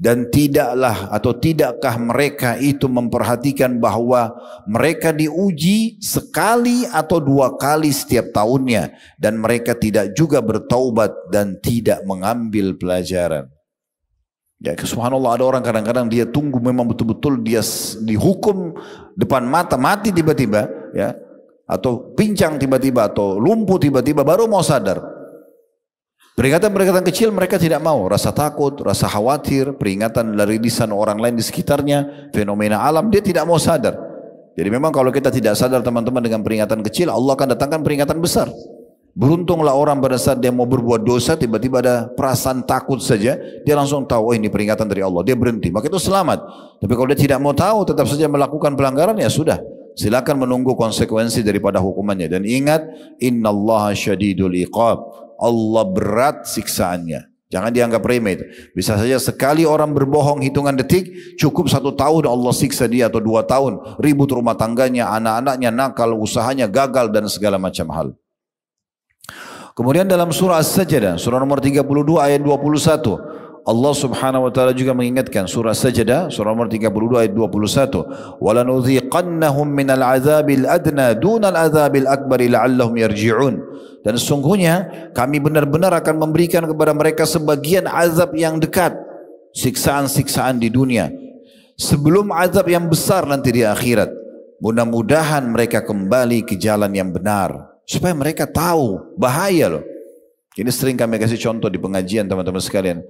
Dan tidaklah atau tidakkah mereka itu memperhatikan bahwa mereka diuji sekali atau 2 kali setiap tahunnya, dan mereka tidak juga bertaubat dan tidak mengambil pelajaran. Ya, subhanallah, ada orang kadang-kadang dia tunggu memang betul-betul dia dihukum depan mata, mati tiba-tiba, ya, atau pincang tiba-tiba, atau lumpuh tiba-tiba baru mau sadar. Peringatan-peringatan kecil mereka tidak mau, rasa takut, rasa khawatir, peringatan dari lisan orang lain di sekitarnya, fenomena alam, dia tidak mau sadar. Jadi memang kalau kita tidak sadar teman-teman dengan peringatan kecil, Allah akan datangkan peringatan besar. Beruntunglah orang pada saat dia mau berbuat dosa, tiba-tiba ada perasaan takut saja, dia langsung tahu, oh ini peringatan dari Allah, dia berhenti, maka itu selamat. Tapi kalau dia tidak mau tahu, tetap saja melakukan pelanggaran, ya sudah, silakan menunggu konsekuensi daripada hukumannya. Dan ingat, innallaha syadidul iqab, Allah berat siksaannya. Jangan dianggap remeh. Bisa saja sekali orang berbohong hitungan detik, cukup 1 tahun Allah siksa dia, atau 2 tahun, ribut rumah tangganya, anak-anaknya nakal, usahanya gagal, dan segala macam hal. Kemudian dalam surah As-Sajdah, surah nomor 32 ayat 21, Allah Subhanahu wa taala juga mengingatkan surah Sajdah surah nomor 32 ayat 21, "Walanudhiqannahum minal adzabil adna dunal adzabil akbari la'allahum yarji'un." Dan sesungguhnya kami benar-benar akan memberikan kepada mereka sebagian azab yang dekat, siksaan-siksaan di dunia, sebelum azab yang besar nanti di akhirat. Mudah-mudahan mereka kembali ke jalan yang benar, supaya mereka tahu bahaya loh. Ini sering kami kasih contoh di pengajian teman-teman sekalian.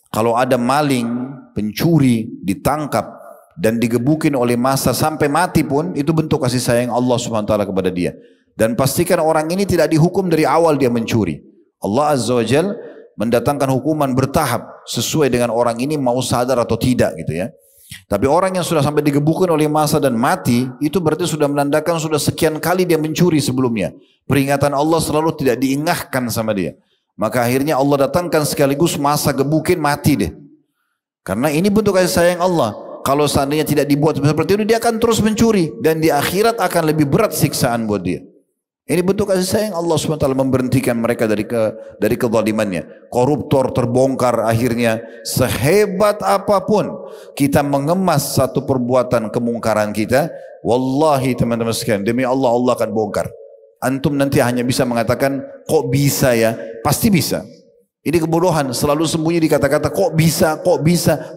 Kalau ada maling, pencuri ditangkap dan digebukin oleh massa sampai mati pun, itu bentuk kasih sayang Allah Subhanahu wa taala kepada dia. Dan pastikan orang ini tidak dihukum dari awal dia mencuri. Allah Azza wa Jalla mendatangkan hukuman bertahap sesuai dengan orang ini mau sadar atau tidak gitu ya. Tapi orang yang sudah sampai digebukin oleh massa dan mati, itu berarti sudah menandakan sudah sekian kali dia mencuri sebelumnya. Peringatan Allah selalu tidak diingatkan sama dia. Maka akhirnya Allah datangkan sekaligus masa gebukin mati deh. Karena ini bentuk kasih sayang Allah. Kalau seandainya tidak dibuat seperti itu, dia akan terus mencuri. Dan di akhirat akan lebih berat siksaan buat dia. Ini bentuk kasih sayang Allah SWT memberhentikan mereka dari kezalimannya. Koruptor terbongkar akhirnya. Sehebat apapun kita mengemas satu perbuatan kemungkaran kita, wallahi teman-teman sekalian, demi Allah, Allah akan bongkar. Antum nanti hanya bisa mengatakan, kok bisa ya? Pasti bisa. Ini kebodohan, selalu sembunyi di kata-kata kok bisa,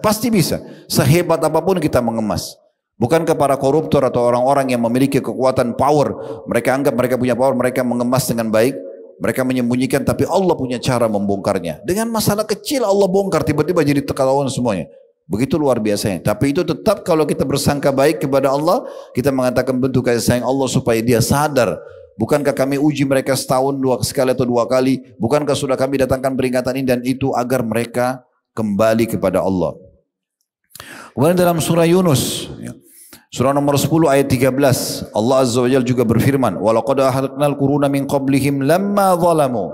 pasti bisa. Sehebat apapun kita mengemas. Bukankah para koruptor atau orang-orang yang memiliki kekuatan power, mereka anggap mereka punya power, mereka mengemas dengan baik, mereka menyembunyikan, tapi Allah punya cara membongkarnya. Dengan masalah kecil Allah bongkar, tiba-tiba jadi ketahuan semuanya. Begitu luar biasanya. Tapi itu tetap kalau kita bersangka baik kepada Allah, kita mengatakan bentuk kasih sayang Allah supaya dia sadar. Bukankah kami uji mereka setahun sekali atau dua kali? Bukankah sudah kami datangkan peringatan ini dan itu agar mereka kembali kepada Allah? Kemudian dalam surah Yunus, surah nomor 10 ayat 13, Allah Azza wa Jalla juga berfirman, "Walaqad ahlaknal quruna min qablihim lamma zalamu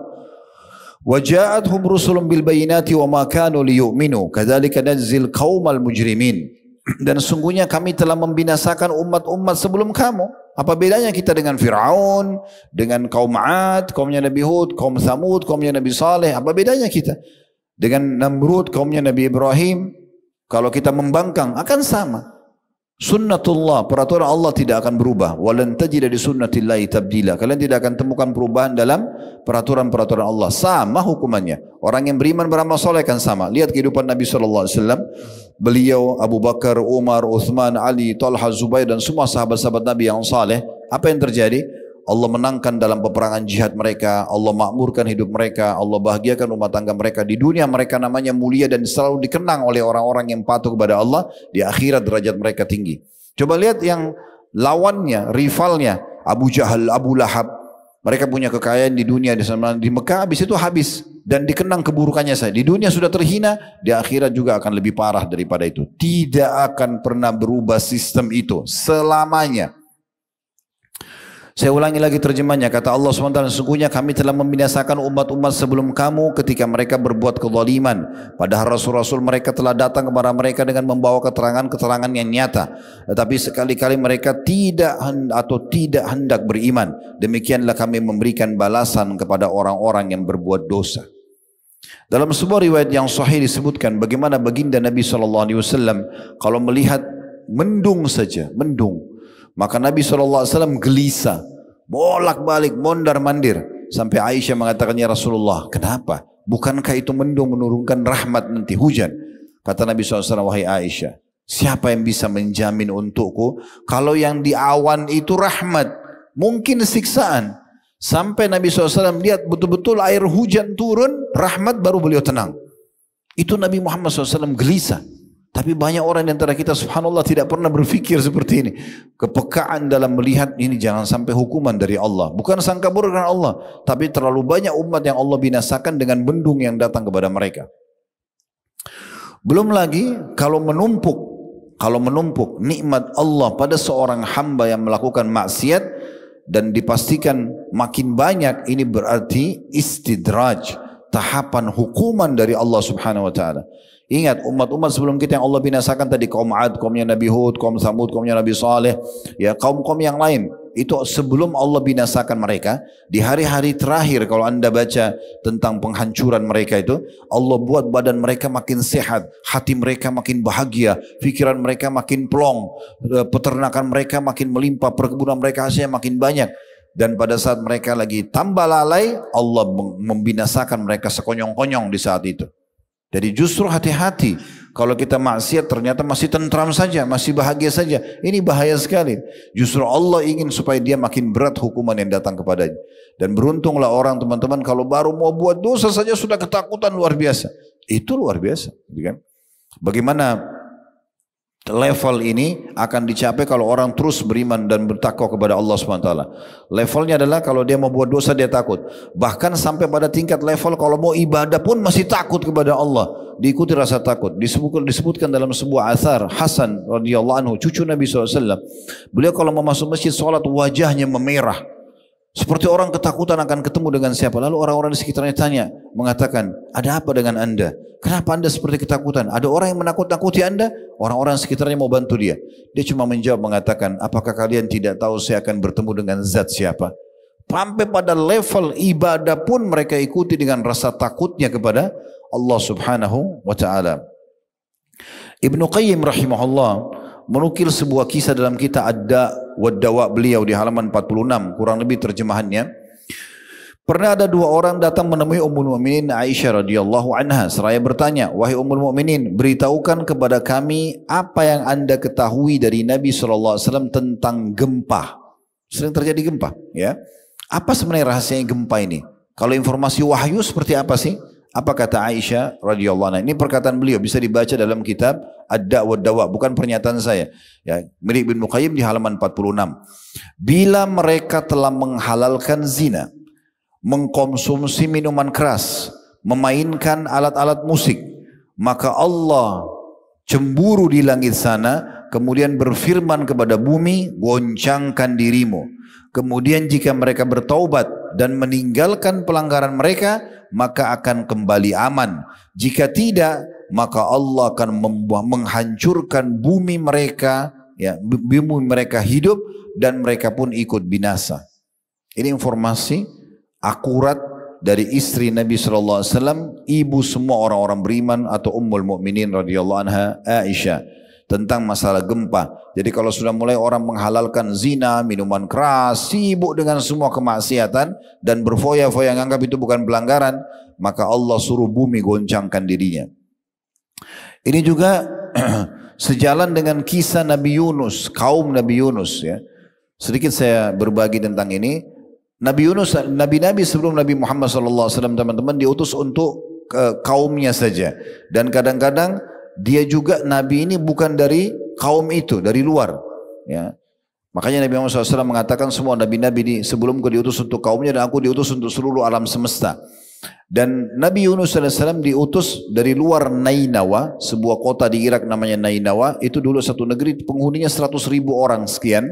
wa ja'atuhum rusulun bil bayyinati wa ma kanu liyu'minu kadzalika najzil qaumal mujrimin." Dan sungguhnya kami telah membinasakan umat-umat sebelum kamu. Apa bedanya kita dengan Fir'aun, dengan kaum 'Ad, kaumnya Nabi Hud, kaum Thamud, kaumnya Nabi Saleh? Apa bedanya kita dengan Namrud, kaumnya Nabi Ibrahim? Kalau kita membangkang akan sama. Sunnatullah, peraturan Allah tidak akan berubah. Walan tajida di sunnatillahi tabdila. Kalian tidak akan temukan perubahan dalam peraturan-peraturan Allah. Sama hukumannya. Orang yang beriman beramal soleh kan sama. Lihat kehidupan Nabi SAW. Beliau, Abu Bakar, Umar, Uthman, Ali, Talha, Zubair dan semua sahabat-sahabat Nabi yang saleh. Apa yang terjadi? Allah menangkan dalam peperangan jihad mereka, Allah makmurkan hidup mereka, Allah bahagiakan rumah tangga mereka. Di dunia mereka namanya mulia dan selalu dikenang oleh orang-orang yang patuh kepada Allah. Di akhirat derajat mereka tinggi. Coba lihat yang lawannya, rivalnya, Abu Jahal, Abu Lahab. Mereka punya kekayaan di dunia, di Mekah, habis itu habis. Dan dikenang keburukannya saja. Di dunia sudah terhina, di akhirat juga akan lebih parah daripada itu. Tidak akan pernah berubah sistem itu selamanya. Saya ulangi lagi terjemahnya, kata Allah SWT, sesungguhnya kami telah membinasakan umat-umat sebelum kamu ketika mereka berbuat kezaliman. Padahal rasul-rasul mereka telah datang kepada mereka dengan membawa keterangan-keterangan yang nyata. Tetapi sekali-kali mereka tidak hendak beriman. Demikianlah kami memberikan balasan kepada orang-orang yang berbuat dosa. Dalam sebuah riwayat yang sahih disebutkan bagaimana baginda Nabi SAW kalau melihat mendung saja, mendung, maka Nabi SAW gelisah, bolak-balik, mondar-mandir. Sampai Aisyah mengatakan, ya Rasulullah, kenapa? Bukankah itu mendung menurunkan rahmat nanti, hujan? Kata Nabi SAW, wahai Aisyah, siapa yang bisa menjamin untukku kalau yang di awan itu rahmat, mungkin siksaan. Sampai Nabi SAW lihat betul-betul air hujan turun, rahmat, baru beliau tenang. Itu Nabi Muhammad SAW gelisah. Tapi banyak orang di antara kita subhanallah tidak pernah berpikir seperti ini. Kepekaan dalam melihat ini jangan sampai hukuman dari Allah. Bukan sangka buruk dengan Allah. Tapi terlalu banyak umat yang Allah binasakan dengan bendung yang datang kepada mereka. Belum lagi kalau menumpuk nikmat Allah pada seorang hamba yang melakukan maksiat dan dipastikan makin banyak, ini berarti istidraj, tahapan hukuman dari Allah Subhanahu wa taala. Ingat umat-umat sebelum kita yang Allah binasakan tadi, kaum 'Ad, kaumnya Nabi Hud, kaum Thamud, kaumnya Nabi Saleh, ya kaum-kaum yang lain. itu sebelum Allah binasakan mereka, di hari-hari terakhir kalau anda baca tentang penghancuran mereka itu, Allah buat badan mereka makin sehat, hati mereka makin bahagia, pikiran mereka makin plong, peternakan mereka makin melimpah, perkebunan mereka hasilnya makin banyak. Dan pada saat mereka lagi tambah lalai, Allah membinasakan mereka sekonyong-konyong di saat itu. Jadi justru hati-hati, kalau kita maksiat ternyata masih tentram saja, masih bahagia saja, ini bahaya sekali. Justru Allah ingin supaya dia makin berat hukuman yang datang kepadanya. Dan beruntunglah orang teman-teman kalau baru mau buat dosa saja sudah ketakutan luar biasa. Itu luar biasa, kan? Bagaimana level ini akan dicapai kalau orang terus beriman dan bertakwa kepada Allah SWT. Levelnya adalah kalau dia mau buat dosa dia takut. Bahkan sampai pada tingkat level kalau mau ibadah pun masih takut kepada Allah. Diikuti rasa takut. Disebutkan dalam sebuah athar Hasan radhiyallahu anhu, cucu Nabi SAW. Beliau kalau mau masuk masjid sholat wajahnya memerah. Seperti orang ketakutan akan ketemu dengan siapa. Lalu orang-orang di sekitarnya tanya, mengatakan, ada apa dengan anda? Kenapa anda seperti ketakutan? Ada orang yang menakut-nakuti anda? Orang-orang sekitarnya mau bantu dia. Dia cuma menjawab mengatakan, apakah kalian tidak tahu saya akan bertemu dengan zat siapa? Sampai pada level ibadah pun mereka ikuti dengan rasa takutnya kepada Allah subhanahu wa ta'ala. Ibnu Qayyim rahimahullah menukil sebuah kisah dalam kitab Ad-Da' wad-Dawa beliau di halaman 46, kurang lebih terjemahannya. Pernah ada dua orang datang menemui Ummul Mukminin Aisyah radhiyallahu anha seraya bertanya, wahai Ummul Mukminin, beritahukan kepada kami apa yang anda ketahui dari Nabi SAW tentang gempa. Sering terjadi gempa, ya. Apa sebenarnya rahasianya gempa ini? Kalau informasi wahyu seperti apa sih? Apa kata Aisyah radhiyallahu anha? Ini perkataan beliau, bisa dibaca dalam kitab Ad-Da' wad-Dawa, bukan pernyataan saya. Ya, milik Ibnu Qayyim di halaman 46. Bila mereka telah menghalalkan zina, mengkonsumsi minuman keras, memainkan alat-alat musik, maka Allah cemburu di langit sana, kemudian berfirman kepada bumi, goncangkan dirimu. Kemudian jika mereka bertaubat dan meninggalkan pelanggaran mereka, maka akan kembali aman. Jika tidak, maka Allah akan menghancurkan bumi mereka, ya, bumi mereka hidup dan mereka pun ikut binasa. Ini informasi akurat dari istri Nabi SAW, ibu semua orang-orang beriman atau Ummul Mukminin radhiyallahu anha Aisyah, tentang masalah gempa. Jadi kalau sudah mulai orang menghalalkan zina, minuman keras, sibuk dengan semua kemaksiatan dan berfoya-foya menganggap itu bukan pelanggaran, maka Allah suruh bumi goncangkan dirinya. Ini juga sejalan dengan kisah Nabi Yunus, kaum Nabi Yunus, ya. Sedikit saya berbagi tentang ini. Nabi Yunus, nabi-nabi sebelum Nabi Muhammad SAW, teman-teman, diutus untuk kaumnya saja. Dan kadang-kadang dia juga nabi ini bukan dari kaum itu, dari luar. Ya. Makanya Nabi Muhammad SAW mengatakan semua nabi-nabi ini sebelumku diutus untuk kaumnya dan aku diutus untuk seluruh alam semesta. Dan Nabi Yunus SAW diutus dari luar Nainawa, sebuah kota di Irak namanya Nainawa. Itu dulu satu negeri penghuninya 100.000 orang sekian.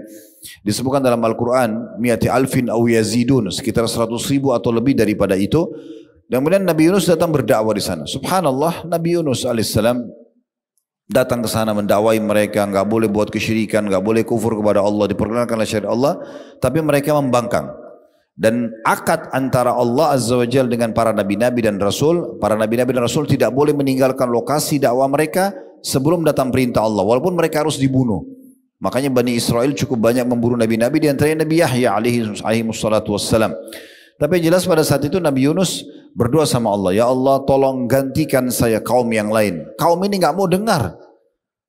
Disebutkan dalam Al-Quran, mi'ati alfin aw yazidun, sekitar 100.000 atau lebih daripada itu. Dan kemudian Nabi Yunus datang berdakwah di sana. Subhanallah, Nabi Yunus alaihissalam datang ke sana mendakwai mereka, enggak boleh buat kesyirikan, enggak boleh kufur kepada Allah, diperkenalkanlah syariat Allah, tapi mereka membangkang. Dan akad antara Allah Azza wa Jalla dengan para nabi-nabi dan rasul, para nabi-nabi dan rasul tidak boleh meninggalkan lokasi dakwah mereka sebelum datang perintah Allah, walaupun mereka harus dibunuh. Makanya Bani Israel cukup banyak memburu nabi-nabi, di antaranya Nabi Yahya alaihi wassalatu wassalam. Tapi jelas pada saat itu Nabi Yunus berdoa sama Allah, ya Allah tolong gantikan saya kaum yang lain. Kaum ini nggak mau dengar.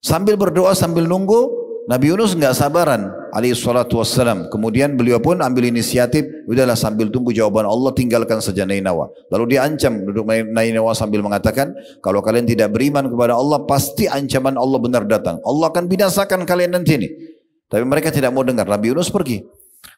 Sambil berdoa sambil nunggu, Nabi Yunus nggak sabaran alaihi salatu wassalam. Kemudian beliau pun ambil inisiatif, udahlah sambil tunggu jawaban Allah tinggalkan saja Nainawa. Lalu dia ancam duduk Nainawa sambil mengatakan, kalau kalian tidak beriman kepada Allah pasti ancaman Allah benar datang. Allah akan binasakan kalian nanti ini. Tapi mereka tidak mau dengar. Nabi Yunus pergi.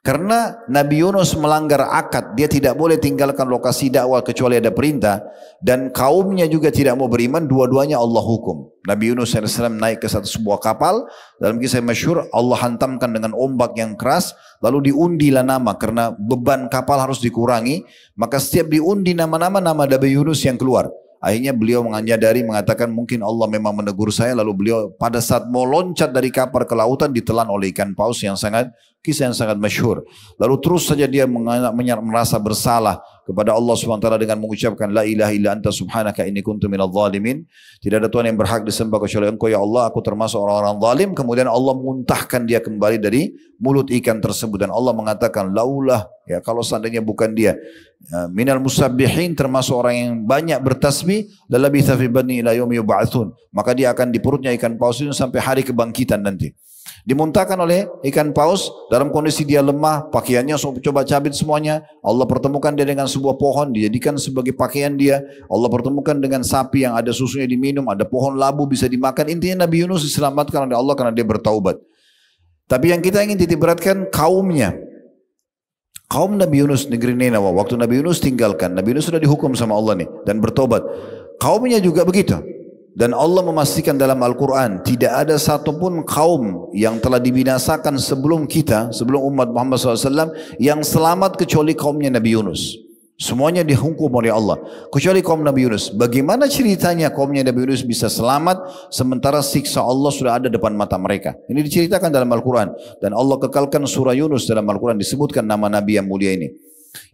Karena Nabi Yunus melanggar akad, dia tidak boleh tinggalkan lokasi dakwah kecuali ada perintah, dan kaumnya juga tidak mau beriman, dua-duanya Allah hukum. Nabi Yunus AS naik ke sebuah kapal, dalam kisah masyhur Allah hantamkan dengan ombak yang keras, lalu diundilah nama karena beban kapal harus dikurangi, maka setiap diundi nama-nama, nama Nabi Yunus yang keluar. Akhirnya beliau menyadari, mengatakan mungkin Allah memang menegur saya, lalu beliau pada saat mau loncat dari kapal ke lautan ditelan oleh ikan paus yang sangat Kisah yang sangat masyhur. Lalu terus saja dia merasa bersalah kepada Allah SWT dengan mengucapkan la ilaha illa anta subhanaka inni kuntu minadh dhalimin. Tidak ada Tuhan yang berhak disembah kecuali Engkau ya Allah, aku termasuk orang-orang zalim. Kemudian Allah muntahkan dia kembali dari mulut ikan tersebut dan Allah mengatakan laulah, ya kalau seandainya bukan dia, minal musabbihin, termasuk orang yang banyak bertasbih, lalabitha fi badni ila yaumi yub'atsun, maka dia akan di perutnya ikan paus itu sampai hari kebangkitan nanti. Dimuntahkan oleh ikan paus dalam kondisi dia lemah, pakaiannya coba cabit semuanya. Allah pertemukan dia dengan sebuah pohon, dijadikan sebagai pakaian dia. Allah pertemukan dengan sapi yang ada susunya diminum, ada pohon labu bisa dimakan. Intinya Nabi Yunus diselamatkan oleh Allah karena dia bertaubat. Tapi yang kita ingin titik beratkan kaumnya. Kaum Nabi Yunus negeri Ninawa, waktu Nabi Yunus tinggalkan, Nabi Yunus sudah dihukum sama Allah nih dan bertobat. Kaumnya juga begitu. Dan Allah memastikan dalam Al-Quran tidak ada satupun kaum yang telah dibinasakan sebelum kita, sebelum umat Muhammad SAW yang selamat kecuali kaumnya Nabi Yunus. Semuanya dihukum oleh Allah kecuali kaum Nabi Yunus. Bagaimana ceritanya kaumnya Nabi Yunus bisa selamat sementara siksa Allah sudah ada depan mata mereka? Ini diceritakan dalam Al-Quran dan Allah kekalkan surah Yunus dalam Al-Quran, disebutkan nama Nabi yang mulia ini.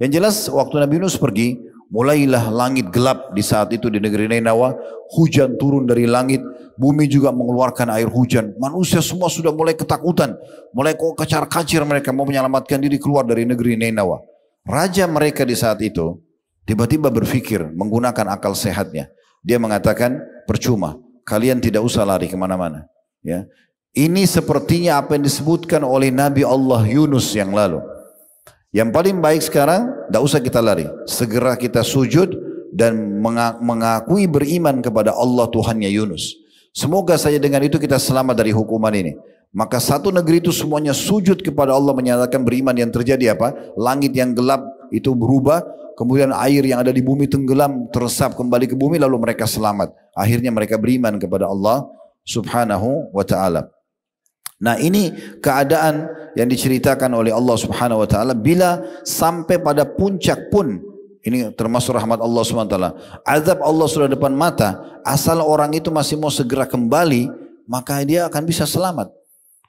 Yang jelas waktu Nabi Yunus pergi, mulailah langit gelap di saat itu di negeri Ninawa, hujan turun dari langit, bumi juga mengeluarkan air hujan. Manusia semua sudah mulai ketakutan, mulai kok kacar-kacir mereka mau menyelamatkan diri keluar dari negeri Ninawa. Raja mereka di saat itu tiba-tiba berpikir menggunakan akal sehatnya. Dia mengatakan, percuma, kalian tidak usah lari kemana-mana. Ya, ini sepertinya apa yang disebutkan oleh Nabi Allah Yunus yang lalu. Yang paling baik sekarang, tidak usah kita lari. Segera kita sujud dan mengakui beriman kepada Allah Tuhannya Yunus. Semoga saja dengan itu kita selamat dari hukuman ini. Maka satu negeri itu semuanya sujud kepada Allah menyatakan beriman. Yang terjadi apa? Langit yang gelap itu berubah. Kemudian air yang ada di bumi tenggelam, teresap kembali ke bumi, lalu mereka selamat. Akhirnya mereka beriman kepada Allah Subhanahu wa ta'ala. Nah ini keadaan yang diceritakan oleh Allah Subhanahu wa ta'ala bila sampai pada puncak pun, ini termasuk rahmat Allah Subhanahu wa ta'ala, azab Allah sudah depan mata, asal orang itu masih mau segera kembali, maka dia akan bisa selamat.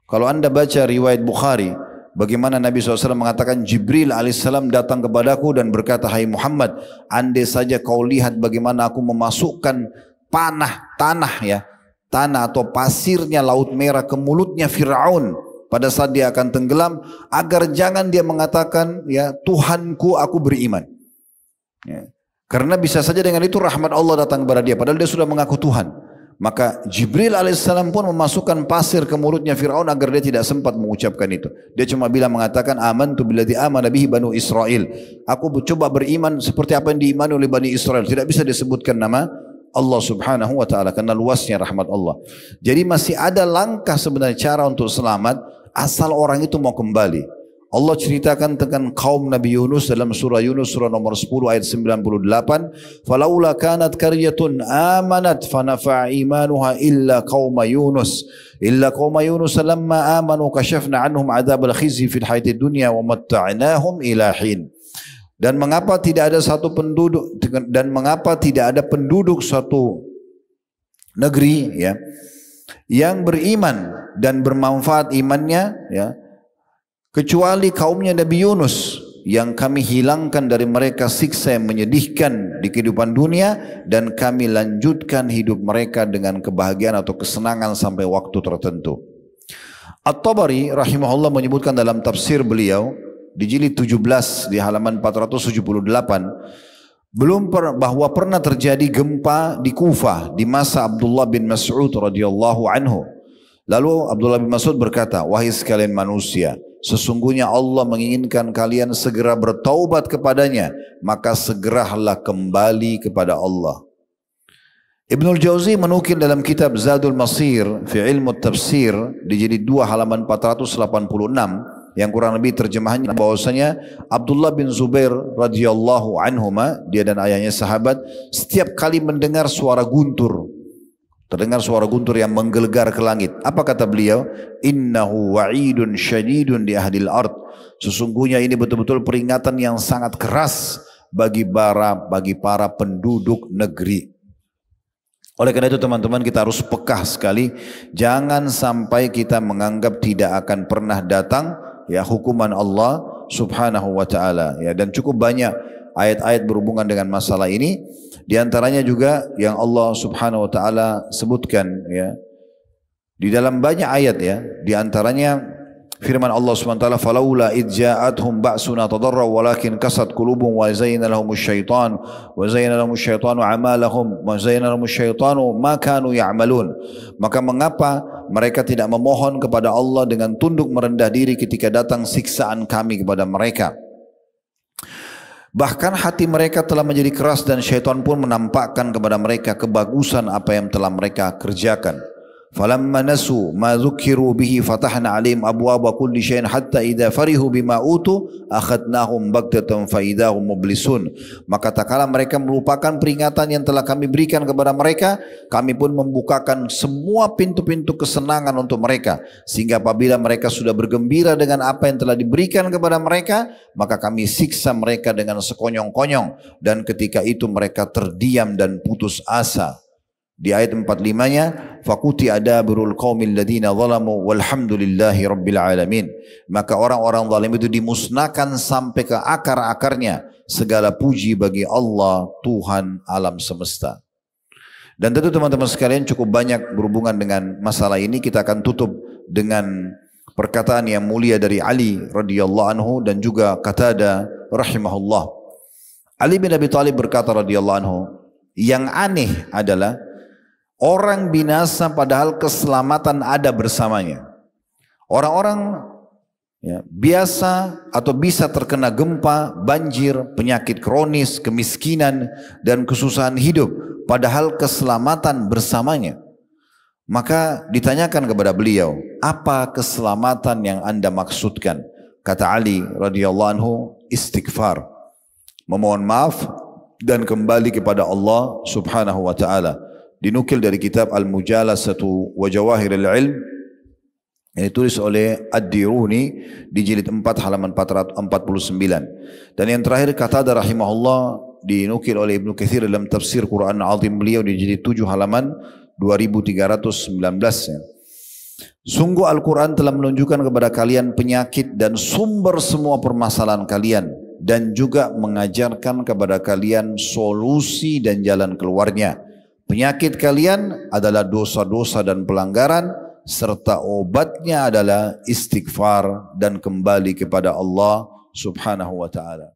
Kalau anda baca riwayat Bukhari, bagaimana Nabi SAW mengatakan Jibril alaihissalam datang kepadaku dan berkata, hai Muhammad, andai saja kau lihat bagaimana aku memasukkan tanah atau pasirnya Laut Merah ke mulutnya Fir'aun pada saat dia akan tenggelam, agar jangan dia mengatakan, ya Tuhanku aku beriman. Ya. Karena bisa saja dengan itu rahmat Allah datang kepada dia, padahal dia sudah mengaku Tuhan. Maka Jibril alaihissalam pun memasukkan pasir ke mulutnya Fir'aun agar dia tidak sempat mengucapkan itu. Dia cuma bilang mengatakan amantu billadzi amana bihi Banu Israel. Aku coba beriman seperti apa yang diimani oleh Bani Israel. Tidak bisa disebutkan nama Allah Subhanahu wa ta'ala karena luasnya rahmat Allah. Jadi masih ada langkah sebenarnya cara untuk selamat asal orang itu mau kembali. Allah ceritakan tentang kaum Nabi Yunus dalam surah Yunus surah nomor 10 ayat 98. Falaula kanat qaryatun amanat fanafa'a imanuha illa qauma Yunus lamma amanu kashafna anhum adzabal khizi fil hayatid dunya wa matta'nahum ila hin. Dan mengapa tidak ada penduduk suatu negeri ya yang beriman dan bermanfaat imannya ya kecuali kaumnya Nabi Yunus yang kami hilangkan dari mereka siksa yang menyedihkan di kehidupan dunia dan kami lanjutkan hidup mereka dengan kebahagiaan atau kesenangan sampai waktu tertentu. At-Tabari rahimahullah menyebutkan dalam tafsir beliau di jilid 17 di halaman 478 bahwa pernah terjadi gempa di Kufah di masa Abdullah bin Mas'ud radhiyallahu anhu. Lalu Abdullah bin Mas'ud berkata, wahai sekalian manusia, sesungguhnya Allah menginginkan kalian segera bertaubat kepadanya, maka segeralah kembali kepada Allah. Ibnul Jauzi menukil dalam kitab Zadul Masir fi ilmu tafsir di jilid 2 halaman 486 yang kurang lebih terjemahannya bahwasanya Abdullah bin Zubair radhiyallahu anhuma, dia dan ayahnya sahabat, setiap kali mendengar suara guntur, terdengar suara guntur yang menggelegar ke langit, apa kata beliau? Innahu wa'idun syadidun di ahlil ard. Sesungguhnya ini betul-betul peringatan yang sangat keras bagi para penduduk negeri. Oleh karena itu teman-teman, kita harus peka sekali, jangan sampai kita menganggap tidak akan pernah datang ya hukuman Allah subhanahu wa ta'ala. Ya, dan cukup banyak ayat-ayat berhubungan dengan masalah ini. Di antaranya juga yang Allah subhanahu wa ta'ala sebutkan ya, di dalam banyak ayat ya, di antaranya firman Allah subhanahu wa ta'ala, falaula idja'athum ba'suna tadarraw walakin kasat qulubuhum wa zayyana lahumus syaitanu amalahum wa zayyana lahumus syaitanu ma kanu ya'malun. Maka mengapa mereka tidak memohon kepada Allah dengan tunduk merendah diri ketika datang siksaan kami kepada mereka? Bahkan hati mereka telah menjadi keras dan syaitan pun menampakkan kepada mereka kebagusan apa yang telah mereka kerjakan. Falamma nasu ma dzukiru bihi fatahna alaihim abwaaba kulli syai'in hatta idza farihu bima utu akhadnahum baghtatan fa idahum mublisun. Maka tak kala mereka melupakan peringatan yang telah kami berikan kepada mereka, kami pun membukakan semua pintu-pintu kesenangan untuk mereka, sehingga apabila mereka sudah bergembira dengan apa yang telah diberikan kepada mereka, maka kami siksa mereka dengan sekonyong-konyong, dan ketika itu mereka terdiam dan putus asa. Di ayat 45-nya, faquti adabirul qaumil ladina zalamu walhamdulillahi rabbil alamin. Maka orang-orang zalim itu dimusnahkan sampai ke akar-akarnya. Segala puji bagi Allah, Tuhan alam semesta. Dan tentu teman-teman sekalian cukup banyak berhubungan dengan masalah ini. Kita akan tutup dengan perkataan yang mulia dari Ali radhiyallahu anhu dan juga Qatadah rahimahullah. Ali bin Abi Thalib berkata radhiyallahu anhu, yang aneh adalah orang binasa padahal keselamatan ada bersamanya. Orang-orang ya, biasa atau bisa terkena gempa, banjir, penyakit kronis, kemiskinan, dan kesusahan hidup, padahal keselamatan bersamanya. Maka ditanyakan kepada beliau, apa keselamatan yang anda maksudkan? Kata Ali radhiyallahu anhu, istighfar, memohon maaf dan kembali kepada Allah subhanahu wa ta'ala. Dinukil dari kitab Al-Mujalasatu wa Jawahiril Ilm yang ditulis oleh Ad-Diruni di jilid 4 halaman 449. Dan yang terakhir Qatadah rahimahullah dinukil oleh Ibnu Katsir dalam tafsir Quran Azim beliau di jilid 7 halaman 2319. Sungguh Al-Quran telah menunjukkan kepada kalian penyakit dan sumber semua permasalahan kalian, dan juga mengajarkan kepada kalian solusi dan jalan keluarnya. Penyakit kalian adalah dosa-dosa dan pelanggaran, serta obatnya adalah istighfar dan kembali kepada Allah subhanahu wa ta'ala.